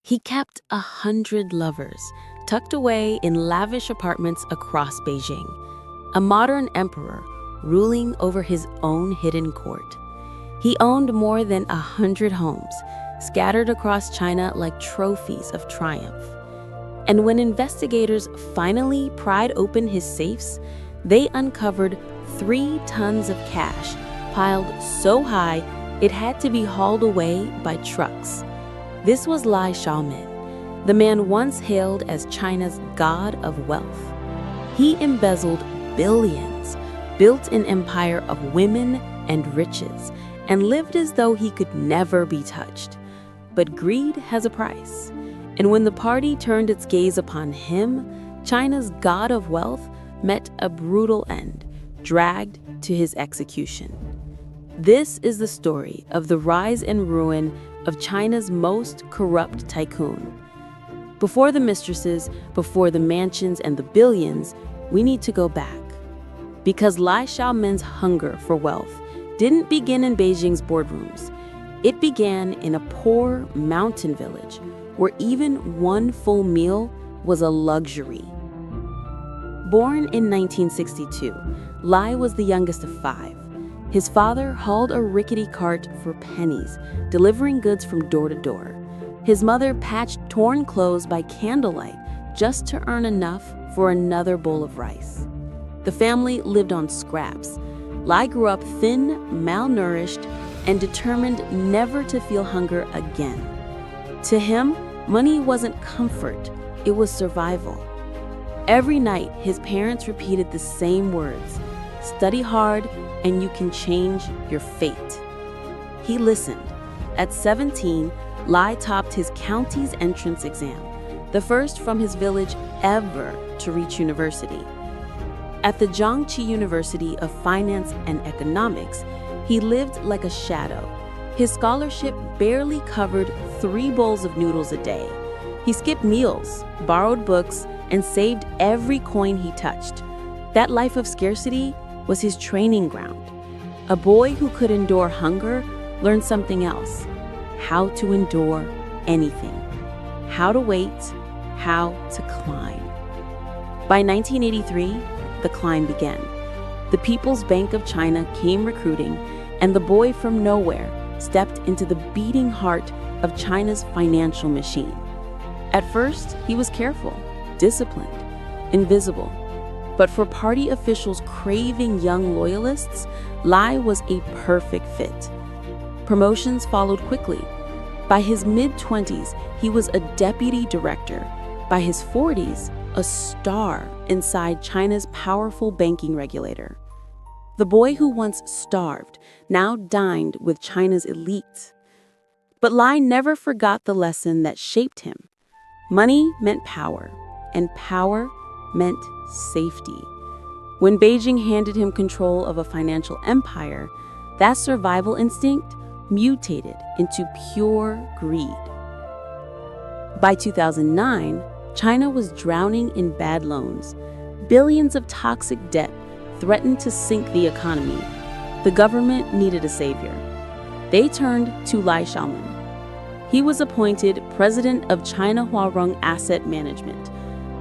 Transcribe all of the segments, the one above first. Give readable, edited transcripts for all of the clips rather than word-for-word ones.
He kept 100 lovers, tucked away in lavish apartments across Beijing, a modern emperor ruling over his own hidden court. He owned more than 100 homes, scattered across China like trophies of triumph. And when investigators finally pried open his safes, they uncovered 3 tons of cash, piled so high it had to be hauled away by trucks. This was Lai Xiaomin, the man once hailed as China's god of wealth. He embezzled billions, built an empire of women and riches, and lived as though he could never be touched. But greed has a price, and when the party turned its gaze upon him, China's god of wealth met a brutal end, dragged to his execution. This is the story of the rise and ruin of China's most corrupt tycoon. Before the mistresses, before the mansions and the billions, we need to go back. Because Lai Xiaomin's hunger for wealth didn't begin in Beijing's boardrooms. It began in a poor mountain village where even one full meal was a luxury. Born in 1962, Lai was the youngest of 5. His father hauled a rickety cart for pennies, delivering goods from door to door. His mother patched torn clothes by candlelight just to earn enough for another bowl of rice. The family lived on scraps. Lai grew up thin, malnourished, and determined never to feel hunger again. To him, money wasn't comfort, it was survival. Every night, his parents repeated the same words: study hard and you can change your fate. He listened. At 17, Lai topped his county's entrance exam, the first from his village ever to reach university. At the Zhangqi University of Finance and Economics, he lived like a shadow. His scholarship barely covered 3 bowls of noodles a day. He skipped meals, borrowed books, and saved every coin he touched. That life of scarcity was his training ground. A boy who could endure hunger learned something else: how to endure anything, how to wait, how to climb. By 1983, the climb began. The People's Bank of China came recruiting, and the boy from nowhere stepped into the beating heart of China's financial machine. At first, he was careful, disciplined, invisible. But for party officials craving young loyalists, Lai was a perfect fit. Promotions followed quickly. By his mid-20s, he was a deputy director. By his 40s, a star inside China's powerful banking regulator. The boy who once starved now dined with China's elite. But Lai never forgot the lesson that shaped him. Money meant power, and power meant safety. When Beijing handed him control of a financial empire, that survival instinct mutated into pure greed. By 2009, China was drowning in bad loans. Billions of toxic debt threatened to sink the economy. The government needed a savior. They turned to Lai Xiaomin. He was appointed president of China Huarong Asset Management,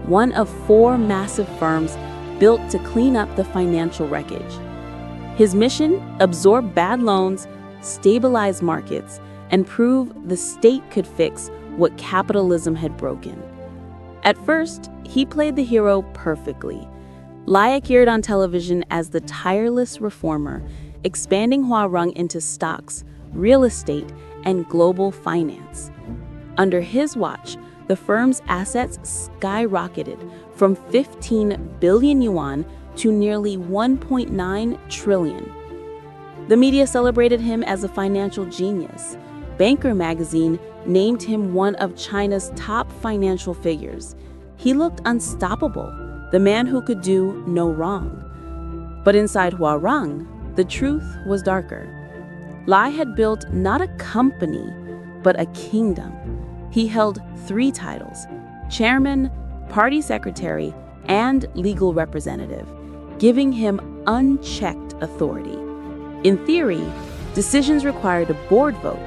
one of 4 massive firms built to clean up the financial wreckage. His mission: absorb bad loans, stabilize markets, and prove the state could fix what capitalism had broken. At first, he played the hero perfectly. Lai appeared on television as the tireless reformer, expanding Huarong into stocks, real estate, and global finance. Under his watch, the firm's assets skyrocketed from 15 billion yuan to nearly 1.9 trillion. The media celebrated him as a financial genius. Banker magazine named him one of China's top financial figures. He looked unstoppable, the man who could do no wrong. But inside Huarong, the truth was darker. Lai had built not a company, but a kingdom. He held 3 titles: chairman, party secretary, and legal representative, giving him unchecked authority. In theory, decisions required a board vote.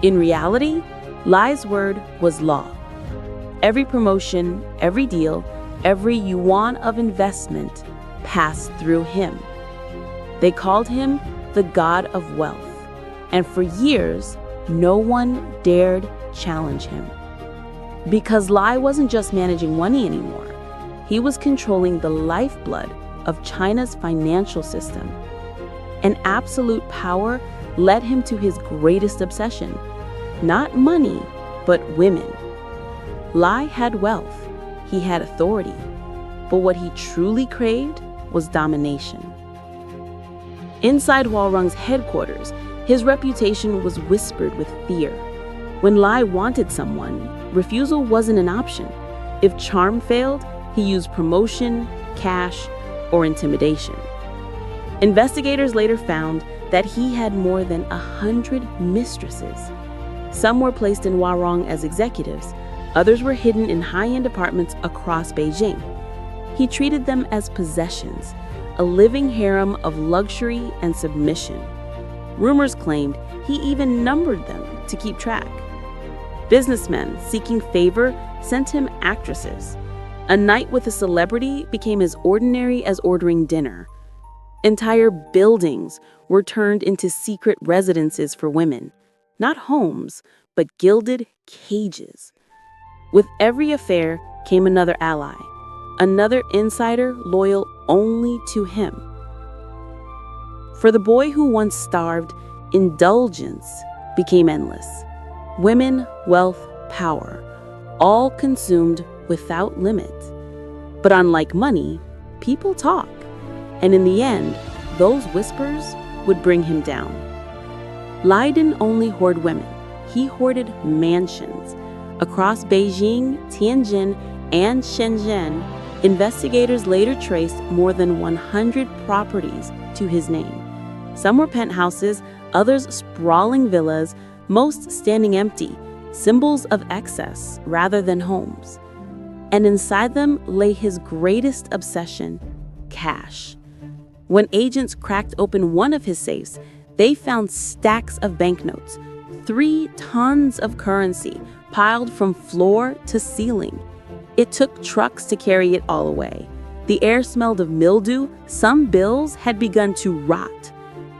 In reality, Lai's word was law. Every promotion, every deal, every yuan of investment passed through him. They called him the god of wealth, and for years, no one dared challenge him. Because Lai wasn't just managing money anymore, he was controlling the lifeblood of China's financial system. And absolute power led him to his greatest obsession, not money, but women. Lai had wealth, he had authority, but what he truly craved was domination. Inside Huarong's headquarters, his reputation was whispered with fear. When Lai wanted someone, refusal wasn't an option. If charm failed, he used promotion, cash, or intimidation. Investigators later found that he had more than 100 mistresses. Some were placed in Huarong as executives, others were hidden in high-end apartments across Beijing. He treated them as possessions, a living harem of luxury and submission. Rumors claimed he even numbered them to keep track. Businessmen seeking favor sent him actresses. A night with a celebrity became as ordinary as ordering dinner. Entire buildings were turned into secret residences for women, not homes, but gilded cages. With every affair came another ally, another insider loyal only to him. For the boy who once starved, indulgence became endless. Women, wealth, power, all consumed without limit. But unlike money, people talk, and in the end, those whispers would bring him down. Lai didn't only hoard women, he hoarded mansions. Across Beijing, Tianjin, and Shenzhen, investigators later traced more than 100 properties to his name. Some were penthouses, others sprawling villas, most standing empty, symbols of excess rather than homes. And inside them lay his greatest obsession, cash. When agents cracked open one of his safes, they found stacks of banknotes, 3 tons of currency piled from floor to ceiling. It took trucks to carry it all away. The air smelled of mildew, some bills had begun to rot.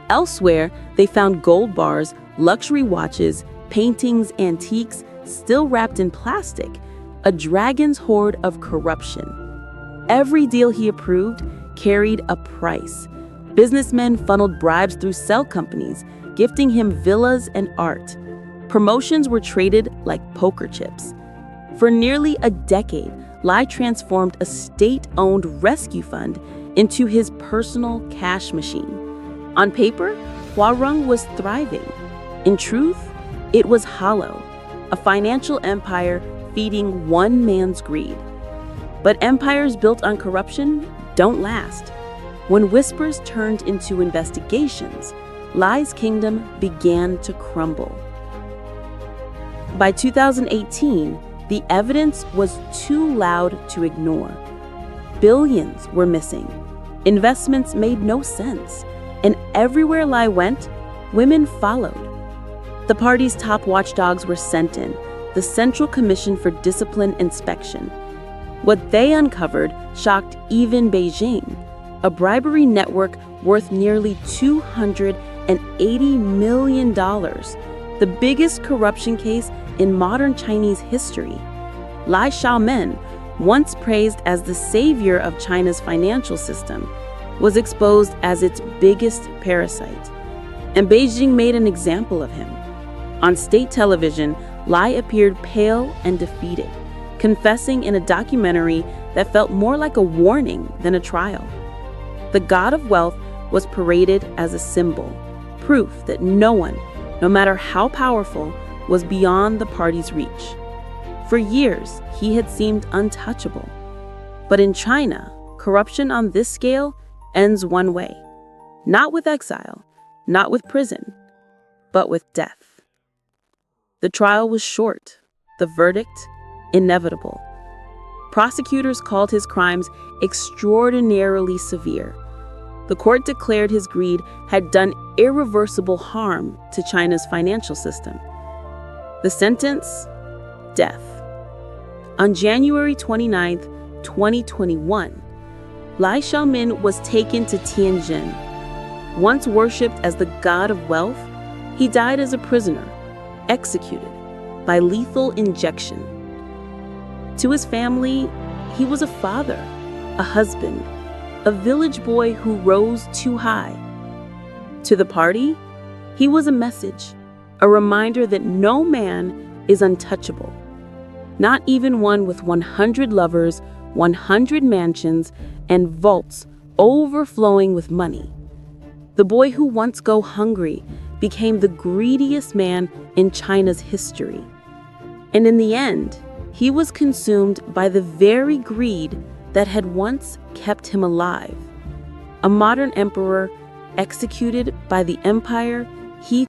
Elsewhere, they found gold bars, luxury watches, paintings, antiques, still wrapped in plastic, a dragon's hoard of corruption. Every deal he approved carried a price. Businessmen funneled bribes through cell companies, gifting him villas and art. Promotions were traded like poker chips. For nearly a decade, Lai transformed a state-owned rescue fund into his personal cash machine. On paper, Huarong was thriving. In truth, it was hollow, a financial empire feeding one man's greed. But empires built on corruption don't last. When whispers turned into investigations, Lai's kingdom began to crumble. By 2018, the evidence was too loud to ignore. Billions were missing. Investments made no sense. And everywhere Lai went, women followed. The party's top watchdogs were sent in, the Central Commission for Discipline Inspection. What they uncovered shocked even Beijing, a bribery network worth nearly $280 million, the biggest corruption case in modern Chinese history. Lai Xiaomen, once praised as the savior of China's financial system, was exposed as its biggest parasite. And Beijing made an example of him. On state television, Lai appeared pale and defeated, confessing in a documentary that felt more like a warning than a trial. The god of wealth was paraded as a symbol, proof that no one, no matter how powerful, was beyond the party's reach. For years, he had seemed untouchable. But in China, corruption on this scale ends one way, not with exile, not with prison, but with death. The trial was short, the verdict inevitable. Prosecutors called his crimes extraordinarily severe. The court declared his greed had done irreversible harm to China's financial system. The sentence? Death. On January 29, 2021, Lai Xiaomin was taken to Tianjin. Once worshipped as the god of wealth, he died as a prisoner, executed by lethal injection. To his family, he was a father, a husband, a village boy who rose too high. To the party, he was a message, a reminder that no man is untouchable, not even one with 100 lovers, 100 mansions, and vaults overflowing with money. The boy who once go hungry became the greediest man in China's history. And in the end, he was consumed by the very greed that had once kept him alive. A modern emperor executed by the empire he